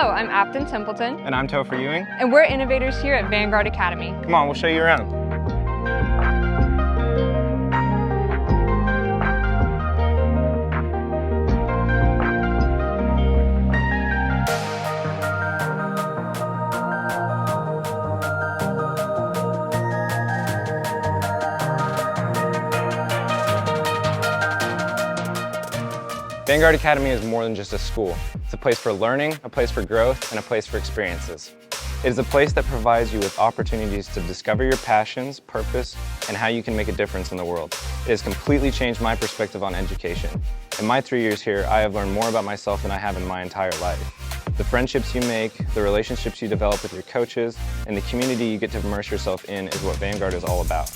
Hello, I'm Afton Templeton. And I'm Topher Ewing. And we're innovators here at Vanguard Academy. Come on, we'll show you around. Vanguard Academy is more than just a school. It's a place for learning, a place for growth, and a place for experiences. It is a place that provides you with opportunities to discover your passions, purpose, and how you can make a difference in the world. It has completely changed my perspective on education. In my 3 years here, I have learned more about myself than I have in my entire life. The friendships you make, the relationships you develop with your coaches, and the community you get to immerse yourself in is what Vanguard is all about.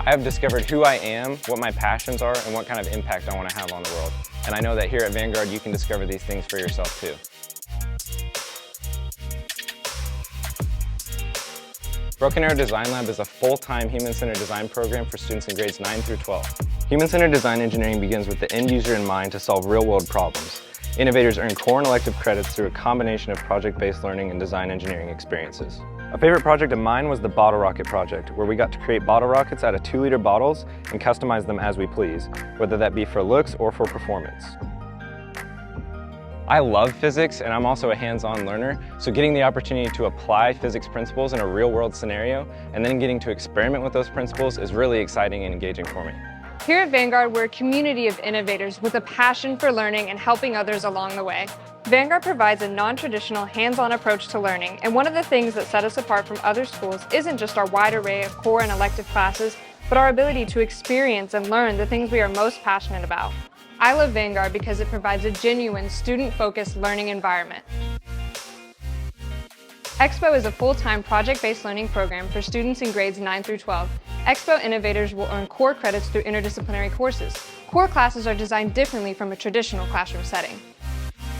I have discovered who I am, what my passions are, and what kind of impact I want to have on the world. And I know that here at Vanguard you can discover these things for yourself too. Broken Arrow Design Lab is a full-time human-centered design program for students in grades 9 through 12. Human-centered design engineering begins with the end user in mind to solve real-world problems. Innovators earn core and elective credits through a combination of project-based learning and design engineering experiences. A favorite project of mine was the Bottle Rocket project, where we got to create bottle rockets out of 2-liter bottles and customize them as we please, whether that be for looks or for performance. I love physics, and I'm also a hands-on learner, so getting the opportunity to apply physics principles in a real-world scenario and then getting to experiment with those principles is really exciting and engaging for me. Here at Vanguard, we're a community of innovators with a passion for learning and helping others along the way. Vanguard provides a non-traditional, hands-on approach to learning, and one of the things that set us apart from other schools isn't just our wide array of core and elective classes, but our ability to experience and learn the things we are most passionate about. I love Vanguard because it provides a genuine, student-focused learning environment. Expo is a full-time project-based learning program for students in grades 9 through 12. Expo innovators will earn core credits through interdisciplinary courses. Core classes are designed differently from a traditional classroom setting.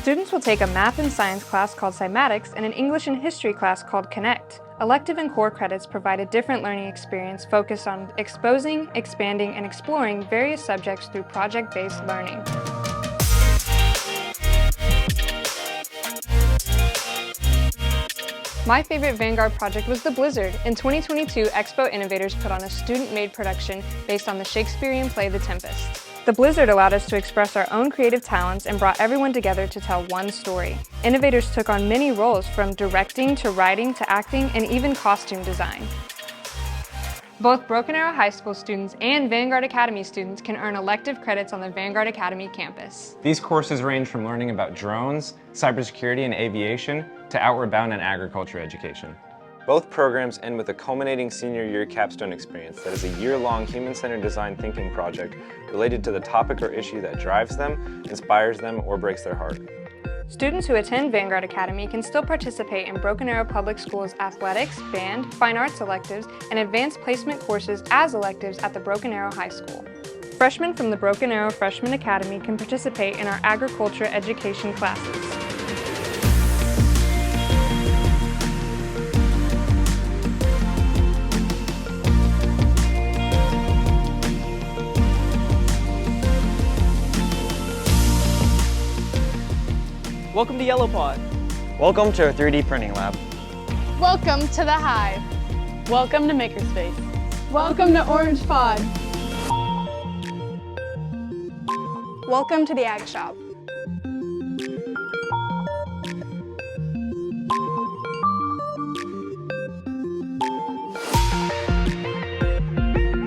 Students will take a math and science class called Cymatics and an English and history class called Connect. Elective and core credits provide a different learning experience focused on exposing, expanding, and exploring various subjects through project-based learning. My favorite Vanguard project was the Blizzard. In 2022, Expo innovators put on a student-made production based on the Shakespearean play The Tempest. The Blizzard allowed us to express our own creative talents and brought everyone together to tell one story. Innovators took on many roles, from directing to writing to acting and even costume design. Both Broken Arrow High School students and Vanguard Academy students can earn elective credits on the Vanguard Academy campus. These courses range from learning about drones, cybersecurity and aviation, to outward bound and agriculture education. Both programs end with a culminating senior year capstone experience that is a year-long human-centered design thinking project related to the topic or issue that drives them, inspires them, or breaks their heart. Students who attend Vanguard Academy can still participate in Broken Arrow Public Schools athletics, band, fine arts electives, and advanced placement courses as electives at the Broken Arrow High School. Freshmen from the Broken Arrow Freshman Academy can participate in our agriculture education classes. Welcome to Yellow Pod. Welcome to our 3D printing lab. Welcome to the Hive. Welcome to Makerspace. Welcome to Orange Pod. Welcome to the Ag Shop.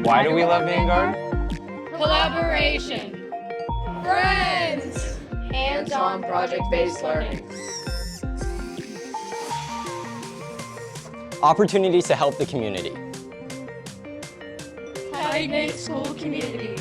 Why do we love Vanguard? Collaboration, Friends. hands-on project-based learning. Opportunities to help the community. Tight-knit school community.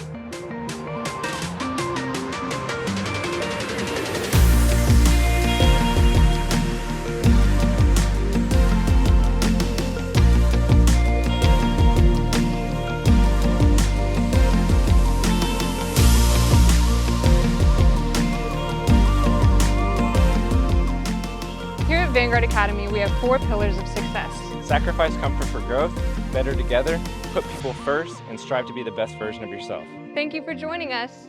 Here at Vanguard Academy, we have 4 pillars of success. Sacrifice comfort for growth, better together, put people first, and strive to be the best version of yourself. Thank you for joining us.